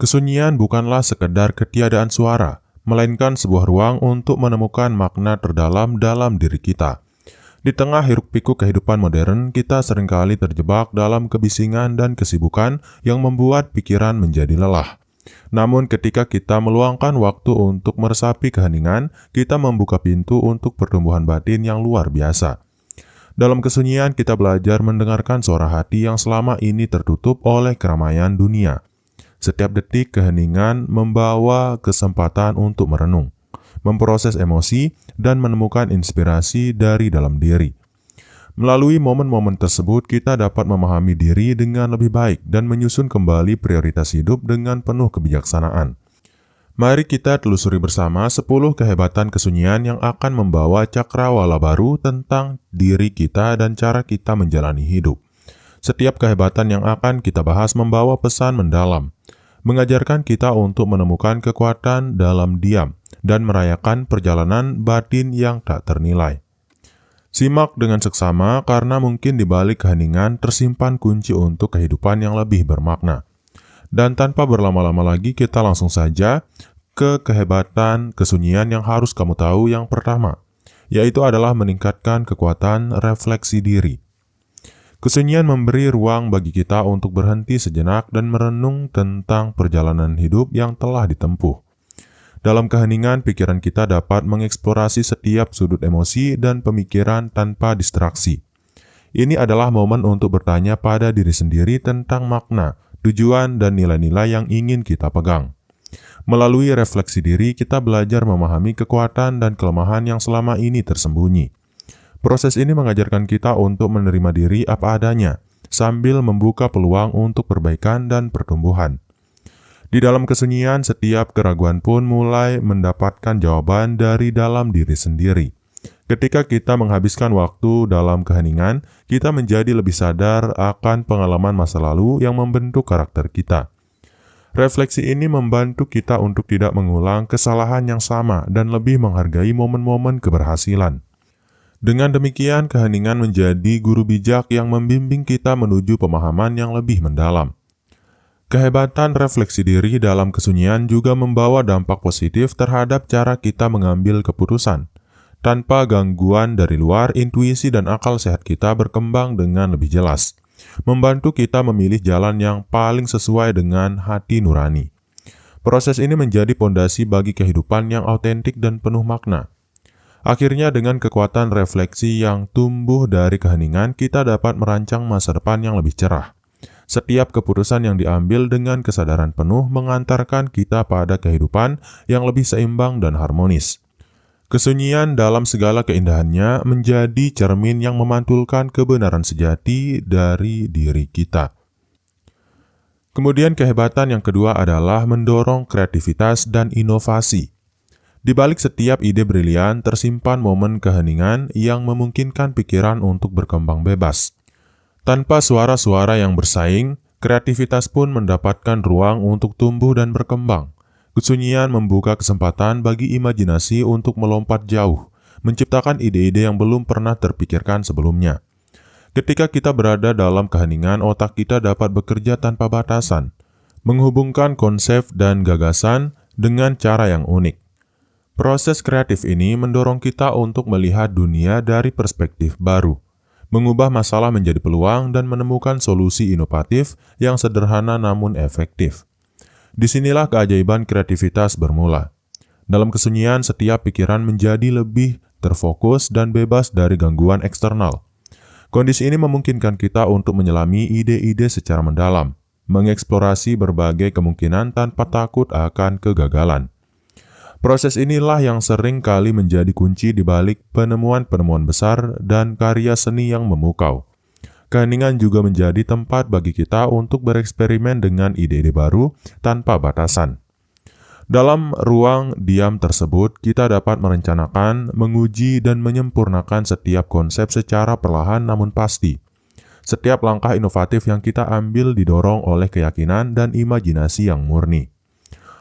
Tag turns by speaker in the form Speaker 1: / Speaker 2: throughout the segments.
Speaker 1: Kesunyian bukanlah sekedar ketiadaan suara, melainkan sebuah ruang untuk menemukan makna terdalam dalam diri kita. Di tengah hiruk-pikuk kehidupan modern, kita seringkali terjebak dalam kebisingan dan kesibukan yang membuat pikiran menjadi lelah. Namun ketika kita meluangkan waktu untuk meresapi keheningan, kita membuka pintu untuk pertumbuhan batin yang luar biasa. Dalam kesunyian, kita belajar mendengarkan suara hati yang selama ini tertutup oleh keramaian dunia. Setiap detik keheningan membawa kesempatan untuk merenung, memproses emosi, dan menemukan inspirasi dari dalam diri. Melalui momen-momen tersebut, kita dapat memahami diri dengan lebih baik dan menyusun kembali prioritas hidup dengan penuh kebijaksanaan. Mari kita telusuri bersama 10 kehebatan kesunyian yang akan membawa cakrawala baru tentang diri kita dan cara kita menjalani hidup. Setiap kehebatan yang akan kita bahas membawa pesan mendalam, mengajarkan kita untuk menemukan kekuatan dalam diam dan merayakan perjalanan batin yang tak ternilai. Simak dengan seksama karena mungkin di balik keheningan tersimpan kunci untuk kehidupan yang lebih bermakna. Dan tanpa berlama-lama lagi, kita langsung saja ke kehebatan kesunyian yang harus kamu tahu yang pertama, yaitu adalah meningkatkan kekuatan refleksi diri. Kesunyian memberi ruang bagi kita untuk berhenti sejenak dan merenung tentang perjalanan hidup yang telah ditempuh. Dalam keheningan, pikiran kita dapat mengeksplorasi setiap sudut emosi dan pemikiran tanpa distraksi. Ini adalah momen untuk bertanya pada diri sendiri tentang makna, tujuan, dan nilai-nilai yang ingin kita pegang. Melalui refleksi diri, kita belajar memahami kekuatan dan kelemahan yang selama ini tersembunyi. Proses ini mengajarkan kita untuk menerima diri apa adanya, sambil membuka peluang untuk perbaikan dan pertumbuhan. Di dalam kesunyian, setiap keraguan pun mulai mendapatkan jawaban dari dalam diri sendiri. Ketika kita menghabiskan waktu dalam keheningan, kita menjadi lebih sadar akan pengalaman masa lalu yang membentuk karakter kita. Refleksi ini membantu kita untuk tidak mengulang kesalahan yang sama dan lebih menghargai momen-momen keberhasilan. Dengan demikian, keheningan menjadi guru bijak yang membimbing kita menuju pemahaman yang lebih mendalam. Kehebatan refleksi diri dalam kesunyian juga membawa dampak positif terhadap cara kita mengambil keputusan. Tanpa gangguan dari luar, intuisi dan akal sehat kita berkembang dengan lebih jelas, membantu kita memilih jalan yang paling sesuai dengan hati nurani. Proses ini menjadi pondasi bagi kehidupan yang autentik dan penuh makna. Akhirnya, dengan kekuatan refleksi yang tumbuh dari keheningan, kita dapat merancang masa depan yang lebih cerah. Setiap keputusan yang diambil dengan kesadaran penuh mengantarkan kita pada kehidupan yang lebih seimbang dan harmonis. Kesunyian dalam segala keindahannya menjadi cermin yang memantulkan kebenaran sejati dari diri kita. Kemudian kehebatan yang kedua adalah mendorong kreativitas dan inovasi. Di balik setiap ide brilian tersimpan momen keheningan yang memungkinkan pikiran untuk berkembang bebas. Tanpa suara-suara yang bersaing, kreativitas pun mendapatkan ruang untuk tumbuh dan berkembang. Kesunyian membuka kesempatan bagi imajinasi untuk melompat jauh, menciptakan ide-ide yang belum pernah terpikirkan sebelumnya. Ketika kita berada dalam keheningan, otak kita dapat bekerja tanpa batasan, menghubungkan konsep dan gagasan dengan cara yang unik. Proses kreatif ini mendorong kita untuk melihat dunia dari perspektif baru, mengubah masalah menjadi peluang dan menemukan solusi inovatif yang sederhana namun efektif. Disinilah keajaiban kreativitas bermula. Dalam kesunyian, setiap pikiran menjadi lebih terfokus dan bebas dari gangguan eksternal. Kondisi ini memungkinkan kita untuk menyelami ide-ide secara mendalam, mengeksplorasi berbagai kemungkinan tanpa takut akan kegagalan. Proses inilah yang sering kali menjadi kunci di balik penemuan-penemuan besar dan karya seni yang memukau. Keheningan juga menjadi tempat bagi kita untuk bereksperimen dengan ide-ide baru tanpa batasan. Dalam ruang diam tersebut, kita dapat merencanakan, menguji, dan menyempurnakan setiap konsep secara perlahan namun pasti. Setiap langkah inovatif yang kita ambil didorong oleh keyakinan dan imajinasi yang murni.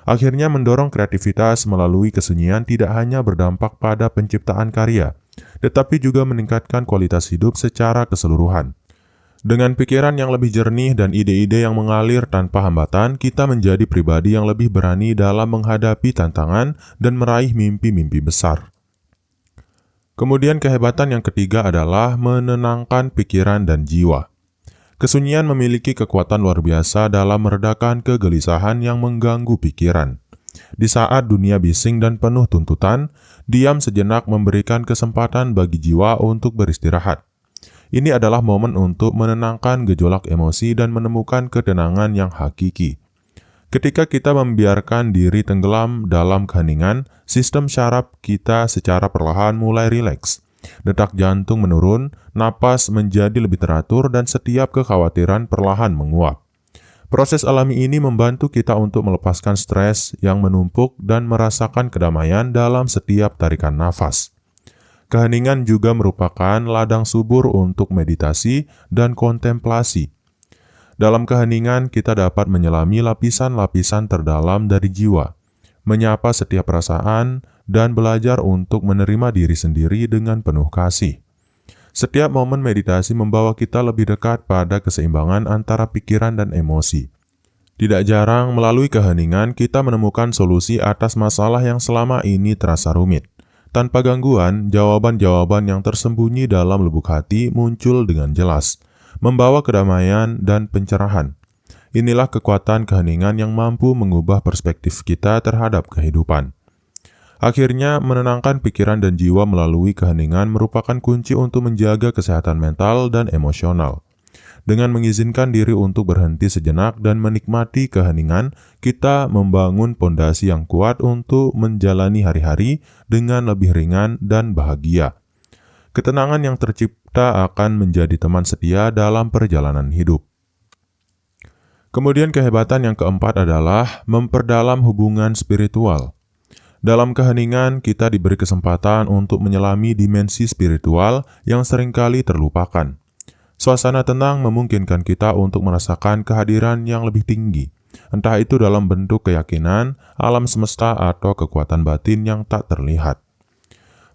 Speaker 1: Akhirnya mendorong kreativitas melalui kesunyian tidak hanya berdampak pada penciptaan karya, tetapi juga meningkatkan kualitas hidup secara keseluruhan. Dengan pikiran yang lebih jernih dan ide-ide yang mengalir tanpa hambatan, kita menjadi pribadi yang lebih berani dalam menghadapi tantangan dan meraih mimpi-mimpi besar. Kemudian kehebatan yang ketiga adalah menenangkan pikiran dan jiwa. Kesunyian memiliki kekuatan luar biasa dalam meredakan kegelisahan yang mengganggu pikiran. Di saat dunia bising dan penuh tuntutan, diam sejenak memberikan kesempatan bagi jiwa untuk beristirahat. Ini adalah momen untuk menenangkan gejolak emosi dan menemukan ketenangan yang hakiki. Ketika kita membiarkan diri tenggelam dalam keheningan, sistem syaraf kita secara perlahan mulai rileks. Detak jantung menurun, napas menjadi lebih teratur, dan setiap kekhawatiran perlahan menguap. Proses alami ini membantu kita untuk melepaskan stres yang menumpuk dan merasakan kedamaian dalam setiap tarikan nafas. Keheningan juga merupakan ladang subur untuk meditasi dan kontemplasi. Dalam keheningan, kita dapat menyelami lapisan-lapisan terdalam dari jiwa, menyapa setiap perasaan, dan belajar untuk menerima diri sendiri dengan penuh kasih. Setiap momen meditasi membawa kita lebih dekat pada keseimbangan antara pikiran dan emosi. Tidak jarang, melalui keheningan, kita menemukan solusi atas masalah yang selama ini terasa rumit. Tanpa gangguan, jawaban-jawaban yang tersembunyi dalam lubuk hati muncul dengan jelas, membawa kedamaian dan pencerahan. Inilah kekuatan keheningan yang mampu mengubah perspektif kita terhadap kehidupan. Akhirnya, menenangkan pikiran dan jiwa melalui keheningan merupakan kunci untuk menjaga kesehatan mental dan emosional. Dengan mengizinkan diri untuk berhenti sejenak dan menikmati keheningan, kita membangun pondasi yang kuat untuk menjalani hari-hari dengan lebih ringan dan bahagia. Ketenangan yang tercipta akan menjadi teman setia dalam perjalanan hidup. Kemudian kehebatan yang keempat adalah memperdalam hubungan spiritual. Dalam keheningan, kita diberi kesempatan untuk menyelami dimensi spiritual yang seringkali terlupakan. Suasana tenang memungkinkan kita untuk merasakan kehadiran yang lebih tinggi, entah itu dalam bentuk keyakinan, alam semesta, atau kekuatan batin yang tak terlihat.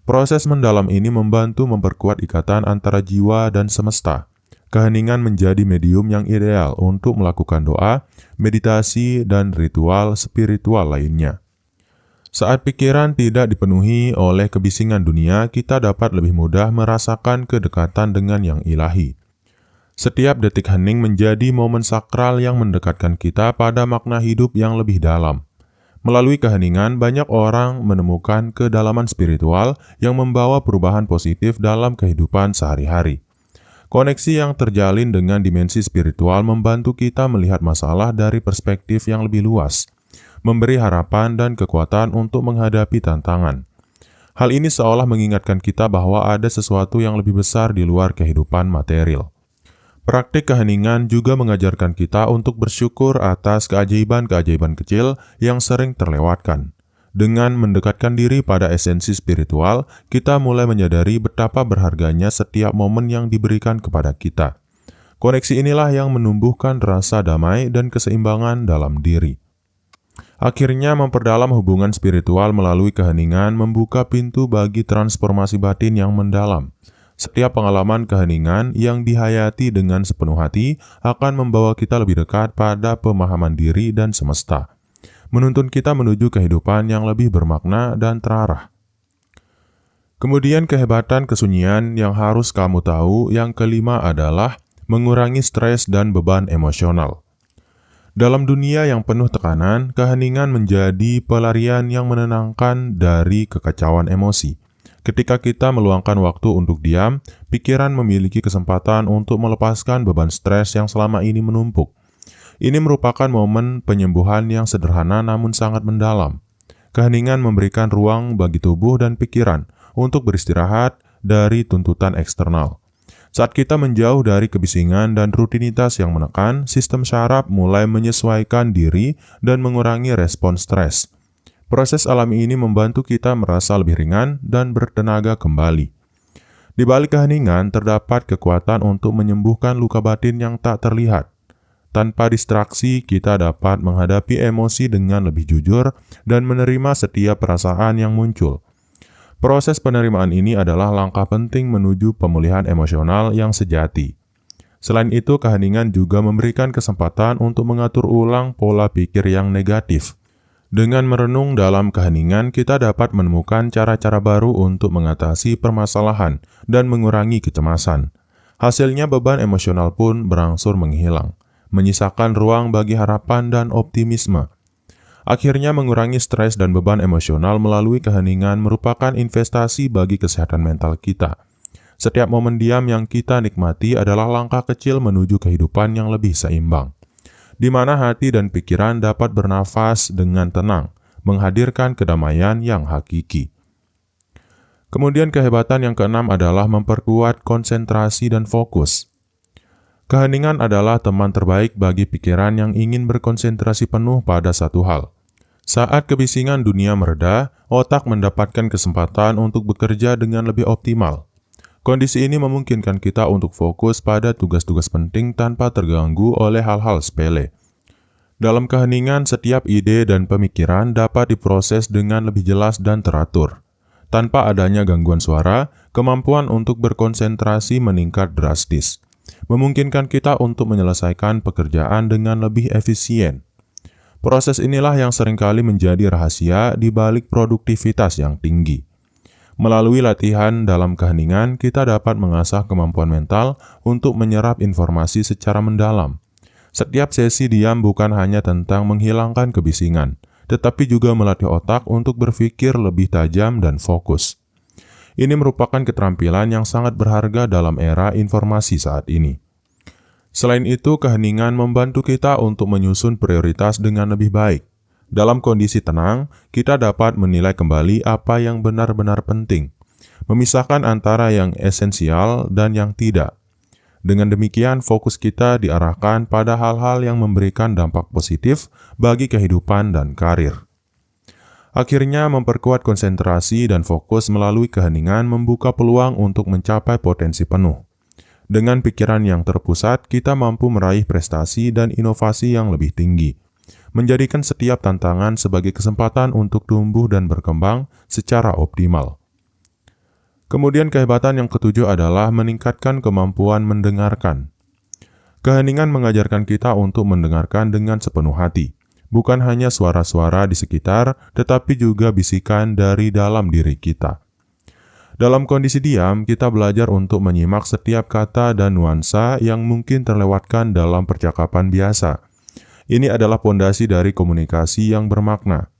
Speaker 1: Proses mendalam ini membantu memperkuat ikatan antara jiwa dan semesta. Keheningan menjadi medium yang ideal untuk melakukan doa, meditasi, dan ritual spiritual lainnya. Saat pikiran tidak dipenuhi oleh kebisingan dunia, kita dapat lebih mudah merasakan kedekatan dengan yang ilahi. Setiap detik hening menjadi momen sakral yang mendekatkan kita pada makna hidup yang lebih dalam. Melalui keheningan, banyak orang menemukan kedalaman spiritual yang membawa perubahan positif dalam kehidupan sehari-hari. Koneksi yang terjalin dengan dimensi spiritual membantu kita melihat masalah dari perspektif yang lebih luas, memberi harapan dan kekuatan untuk menghadapi tantangan. Hal ini seolah mengingatkan kita bahwa ada sesuatu yang lebih besar di luar kehidupan material. Praktik keheningan juga mengajarkan kita untuk bersyukur atas keajaiban-keajaiban kecil yang sering terlewatkan. Dengan mendekatkan diri pada esensi spiritual, kita mulai menyadari betapa berharganya setiap momen yang diberikan kepada kita. Koneksi inilah yang menumbuhkan rasa damai dan keseimbangan dalam diri. Akhirnya, memperdalam hubungan spiritual melalui keheningan membuka pintu bagi transformasi batin yang mendalam. Setiap pengalaman keheningan yang dihayati dengan sepenuh hati akan membawa kita lebih dekat pada pemahaman diri dan semesta, menuntun kita menuju kehidupan yang lebih bermakna dan terarah. Kemudian kehebatan kesunyian yang harus kamu tahu yang kelima adalah mengurangi stres dan beban emosional. Dalam dunia yang penuh tekanan, keheningan menjadi pelarian yang menenangkan dari kekacauan emosi. Ketika kita meluangkan waktu untuk diam, pikiran memiliki kesempatan untuk melepaskan beban stres yang selama ini menumpuk. Ini merupakan momen penyembuhan yang sederhana namun sangat mendalam. Keheningan memberikan ruang bagi tubuh dan pikiran untuk beristirahat dari tuntutan eksternal. Saat kita menjauh dari kebisingan dan rutinitas yang menekan, sistem syaraf mulai menyesuaikan diri dan mengurangi respon stres. Proses alami ini membantu kita merasa lebih ringan dan bertenaga kembali. Di balik keheningan terdapat kekuatan untuk menyembuhkan luka batin yang tak terlihat. Tanpa distraksi, kita dapat menghadapi emosi dengan lebih jujur dan menerima setiap perasaan yang muncul. Proses penerimaan ini adalah langkah penting menuju pemulihan emosional yang sejati. Selain itu, keheningan juga memberikan kesempatan untuk mengatur ulang pola pikir yang negatif. Dengan merenung dalam keheningan, kita dapat menemukan cara-cara baru untuk mengatasi permasalahan dan mengurangi kecemasan. Hasilnya, beban emosional pun berangsur menghilang, menyisakan ruang bagi harapan dan optimisme. Akhirnya, mengurangi stres dan beban emosional melalui keheningan merupakan investasi bagi kesehatan mental kita. Setiap momen diam yang kita nikmati adalah langkah kecil menuju kehidupan yang lebih seimbang, di mana hati dan pikiran dapat bernafas dengan tenang, menghadirkan kedamaian yang hakiki. Kemudian kehebatan yang keenam adalah memperkuat konsentrasi dan fokus. Keheningan adalah teman terbaik bagi pikiran yang ingin berkonsentrasi penuh pada satu hal. Saat kebisingan dunia mereda, otak mendapatkan kesempatan untuk bekerja dengan lebih optimal. Kondisi ini memungkinkan kita untuk fokus pada tugas-tugas penting tanpa terganggu oleh hal-hal sepele. Dalam keheningan, setiap ide dan pemikiran dapat diproses dengan lebih jelas dan teratur. Tanpa adanya gangguan suara, kemampuan untuk berkonsentrasi meningkat drastis, memungkinkan kita untuk menyelesaikan pekerjaan dengan lebih efisien. Proses inilah yang seringkali menjadi rahasia di balik produktivitas yang tinggi. Melalui latihan dalam keheningan, kita dapat mengasah kemampuan mental untuk menyerap informasi secara mendalam. Setiap sesi diam bukan hanya tentang menghilangkan kebisingan, tetapi juga melatih otak untuk berpikir lebih tajam dan fokus. Ini merupakan keterampilan yang sangat berharga dalam era informasi saat ini. Selain itu, keheningan membantu kita untuk menyusun prioritas dengan lebih baik. Dalam kondisi tenang, kita dapat menilai kembali apa yang benar-benar penting, memisahkan antara yang esensial dan yang tidak. Dengan demikian, fokus kita diarahkan pada hal-hal yang memberikan dampak positif bagi kehidupan dan karir. Akhirnya, memperkuat konsentrasi dan fokus melalui keheningan membuka peluang untuk mencapai potensi penuh. Dengan pikiran yang terpusat, kita mampu meraih prestasi dan inovasi yang lebih tinggi, menjadikan setiap tantangan sebagai kesempatan untuk tumbuh dan berkembang secara optimal. Kemudian kehebatan yang ketujuh adalah meningkatkan kemampuan mendengarkan. Keheningan mengajarkan kita untuk mendengarkan dengan sepenuh hati, bukan hanya suara-suara di sekitar, tetapi juga bisikan dari dalam diri kita. Dalam kondisi diam, kita belajar untuk menyimak setiap kata dan nuansa yang mungkin terlewatkan dalam percakapan biasa. Ini adalah pondasi dari komunikasi yang bermakna.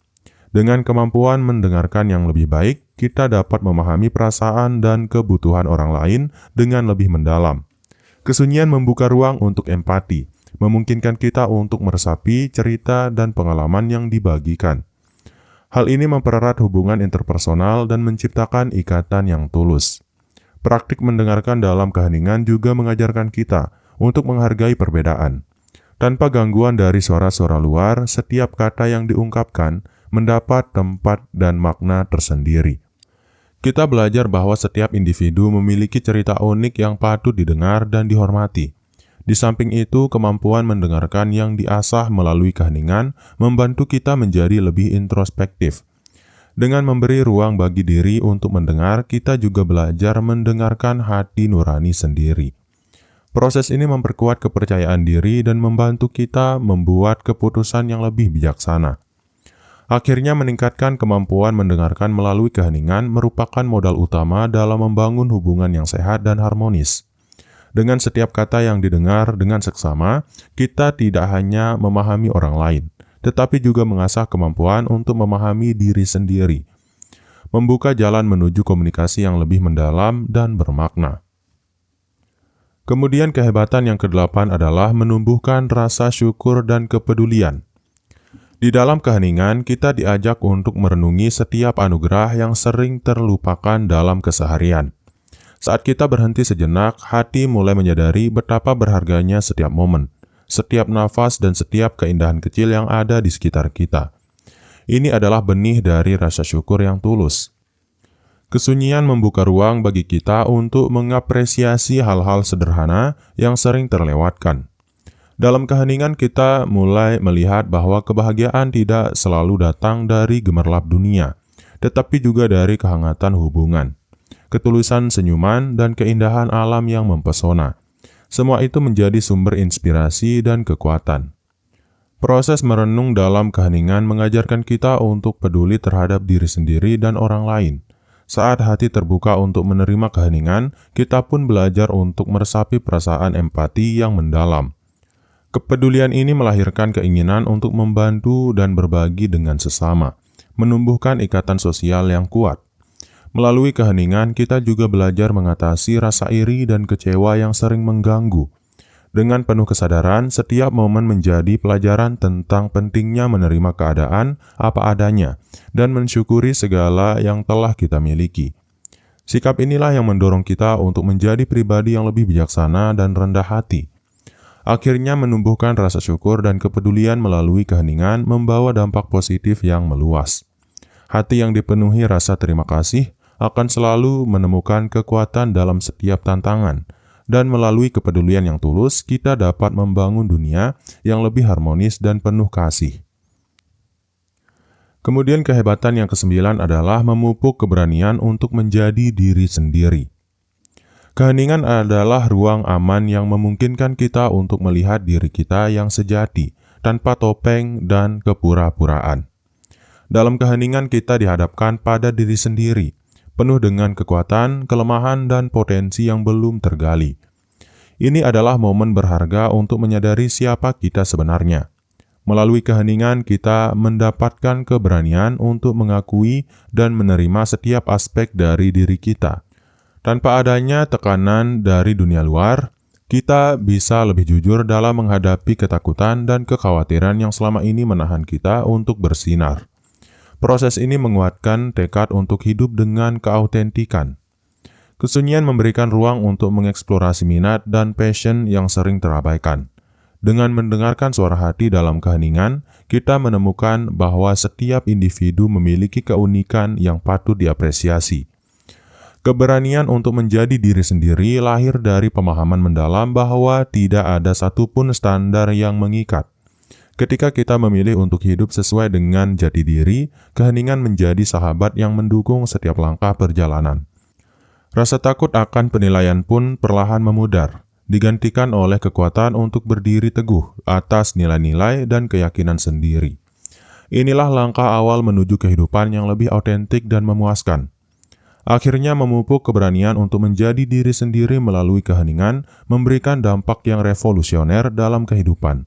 Speaker 1: Dengan kemampuan mendengarkan yang lebih baik, kita dapat memahami perasaan dan kebutuhan orang lain dengan lebih mendalam. Kesunyian membuka ruang untuk empati, memungkinkan kita untuk meresapi cerita dan pengalaman yang dibagikan. Hal ini mempererat hubungan interpersonal dan menciptakan ikatan yang tulus. Praktik mendengarkan dalam keheningan juga mengajarkan kita untuk menghargai perbedaan. Tanpa gangguan dari suara-suara luar, setiap kata yang diungkapkan mendapat tempat dan makna tersendiri. Kita belajar bahwa setiap individu memiliki cerita unik yang patut didengar dan dihormati. Di samping itu, kemampuan mendengarkan yang diasah melalui keheningan membantu kita menjadi lebih introspektif. Dengan memberi ruang bagi diri untuk mendengar, kita juga belajar mendengarkan hati nurani sendiri. Proses ini memperkuat kepercayaan diri dan membantu kita membuat keputusan yang lebih bijaksana. Akhirnya, meningkatkan kemampuan mendengarkan melalui keheningan merupakan modal utama dalam membangun hubungan yang sehat dan harmonis. Dengan setiap kata yang didengar dengan seksama, kita tidak hanya memahami orang lain, tetapi juga mengasah kemampuan untuk memahami diri sendiri, membuka jalan menuju komunikasi yang lebih mendalam dan bermakna. Kemudian kehebatan yang kedelapan adalah menumbuhkan rasa syukur dan kepedulian. Di dalam keheningan, kita diajak untuk merenungi setiap anugerah yang sering terlupakan dalam keseharian. Saat kita berhenti sejenak, hati mulai menyadari betapa berharganya setiap momen, setiap nafas, dan setiap keindahan kecil yang ada di sekitar kita. Ini adalah benih dari rasa syukur yang tulus. Kesunyian membuka ruang bagi kita untuk mengapresiasi hal-hal sederhana yang sering terlewatkan. Dalam keheningan, kita mulai melihat bahwa kebahagiaan tidak selalu datang dari gemerlap dunia, tetapi juga dari kehangatan hubungan, ketulusan senyuman, dan keindahan alam yang mempesona. Semua itu menjadi sumber inspirasi dan kekuatan. Proses merenung dalam keheningan mengajarkan kita untuk peduli terhadap diri sendiri dan orang lain. Saat hati terbuka untuk menerima keheningan, kita pun belajar untuk meresapi perasaan empati yang mendalam. Kepedulian ini melahirkan keinginan untuk membantu dan berbagi dengan sesama, menumbuhkan ikatan sosial yang kuat. Melalui keheningan, kita juga belajar mengatasi rasa iri dan kecewa yang sering mengganggu. Dengan penuh kesadaran, setiap momen menjadi pelajaran tentang pentingnya menerima keadaan apa adanya dan mensyukuri segala yang telah kita miliki. Sikap inilah yang mendorong kita untuk menjadi pribadi yang lebih bijaksana dan rendah hati. Akhirnya menumbuhkan rasa syukur dan kepedulian melalui keheningan membawa dampak positif yang meluas. Hati yang dipenuhi rasa terima kasih akan selalu menemukan kekuatan dalam setiap tantangan, dan melalui kepedulian yang tulus, kita dapat membangun dunia yang lebih harmonis dan penuh kasih. Kemudian kehebatan yang kesembilan adalah memupuk keberanian untuk menjadi diri sendiri. Keheningan adalah ruang aman yang memungkinkan kita untuk melihat diri kita yang sejati, tanpa topeng dan kepura-puraan. Dalam keheningan kita dihadapkan pada diri sendiri, penuh dengan kekuatan, kelemahan, dan potensi yang belum tergali. Ini adalah momen berharga untuk menyadari siapa kita sebenarnya. Melalui keheningan, kita mendapatkan keberanian untuk mengakui dan menerima setiap aspek dari diri kita. Tanpa adanya tekanan dari dunia luar, kita bisa lebih jujur dalam menghadapi ketakutan dan kekhawatiran yang selama ini menahan kita untuk bersinar. Proses ini menguatkan tekad untuk hidup dengan keautentikan. Kesunyian memberikan ruang untuk mengeksplorasi minat dan passion yang sering terabaikan. Dengan mendengarkan suara hati dalam keheningan, kita menemukan bahwa setiap individu memiliki keunikan yang patut diapresiasi. Keberanian untuk menjadi diri sendiri lahir dari pemahaman mendalam bahwa tidak ada satupun standar yang mengikat. Ketika kita memilih untuk hidup sesuai dengan jati diri, keheningan menjadi sahabat yang mendukung setiap langkah perjalanan. Rasa takut akan penilaian pun perlahan memudar, digantikan oleh kekuatan untuk berdiri teguh atas nilai-nilai dan keyakinan sendiri. Inilah langkah awal menuju kehidupan yang lebih autentik dan memuaskan. Akhirnya memupuk keberanian untuk menjadi diri sendiri melalui keheningan memberikan dampak yang revolusioner dalam kehidupan.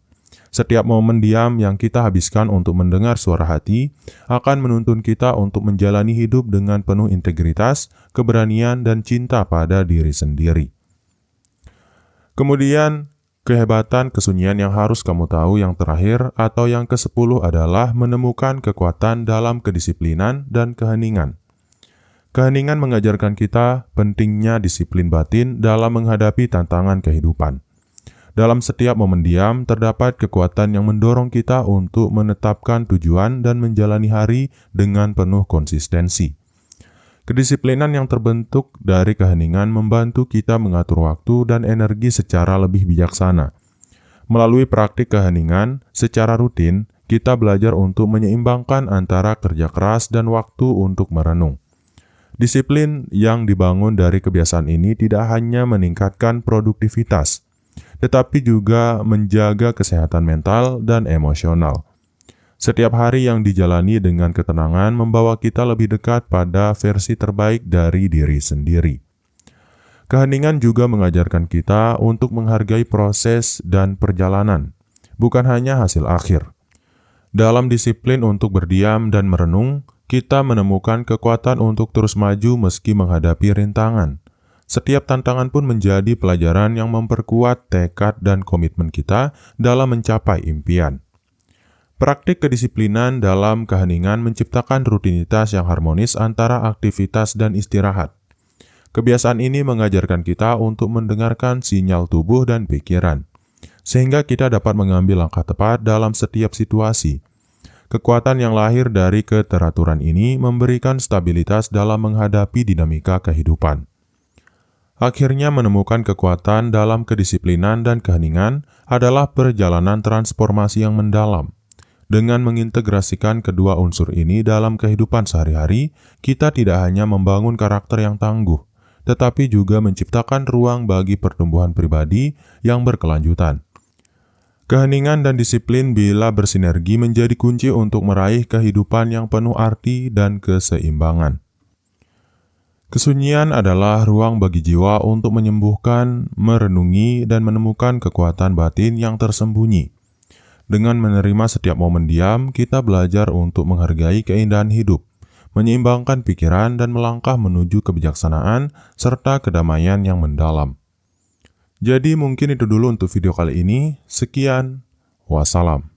Speaker 1: Setiap momen diam yang kita habiskan untuk mendengar suara hati akan menuntun kita untuk menjalani hidup dengan penuh integritas, keberanian, dan cinta pada diri sendiri. Kemudian, kehebatan kesunyian yang harus kamu tahu yang terakhir atau yang ke-10 adalah menemukan kekuatan dalam kedisiplinan dan keheningan. Keheningan mengajarkan kita pentingnya disiplin batin dalam menghadapi tantangan kehidupan. Dalam setiap momen diam, terdapat kekuatan yang mendorong kita untuk menetapkan tujuan dan menjalani hari dengan penuh konsistensi. Kedisiplinan yang terbentuk dari keheningan membantu kita mengatur waktu dan energi secara lebih bijaksana. Melalui praktik keheningan, secara rutin, kita belajar untuk menyeimbangkan antara kerja keras dan waktu untuk merenung. Disiplin yang dibangun dari kebiasaan ini tidak hanya meningkatkan produktivitas, tetapi juga menjaga kesehatan mental dan emosional. Setiap hari yang dijalani dengan ketenangan membawa kita lebih dekat pada versi terbaik dari diri sendiri. Keheningan juga mengajarkan kita untuk menghargai proses dan perjalanan, bukan hanya hasil akhir. Dalam disiplin untuk berdiam dan merenung, kita menemukan kekuatan untuk terus maju meski menghadapi rintangan. Setiap tantangan pun menjadi pelajaran yang memperkuat tekad dan komitmen kita dalam mencapai impian. Praktik kedisiplinan dalam keheningan menciptakan rutinitas yang harmonis antara aktivitas dan istirahat. Kebiasaan ini mengajarkan kita untuk mendengarkan sinyal tubuh dan pikiran, sehingga kita dapat mengambil langkah tepat dalam setiap situasi. Kekuatan yang lahir dari keteraturan ini memberikan stabilitas dalam menghadapi dinamika kehidupan. Akhirnya menemukan kekuatan dalam kedisiplinan dan keheningan adalah perjalanan transformasi yang mendalam. Dengan mengintegrasikan kedua unsur ini dalam kehidupan sehari-hari, kita tidak hanya membangun karakter yang tangguh, tetapi juga menciptakan ruang bagi pertumbuhan pribadi yang berkelanjutan. Keheningan dan disiplin bila bersinergi menjadi kunci untuk meraih kehidupan yang penuh arti dan keseimbangan. Kesunyian adalah ruang bagi jiwa untuk menyembuhkan, merenungi, dan menemukan kekuatan batin yang tersembunyi. Dengan menerima setiap momen diam, kita belajar untuk menghargai keindahan hidup, menyeimbangkan pikiran, dan melangkah menuju kebijaksanaan serta kedamaian yang mendalam. Jadi mungkin itu dulu untuk video kali ini. Sekian, wassalam.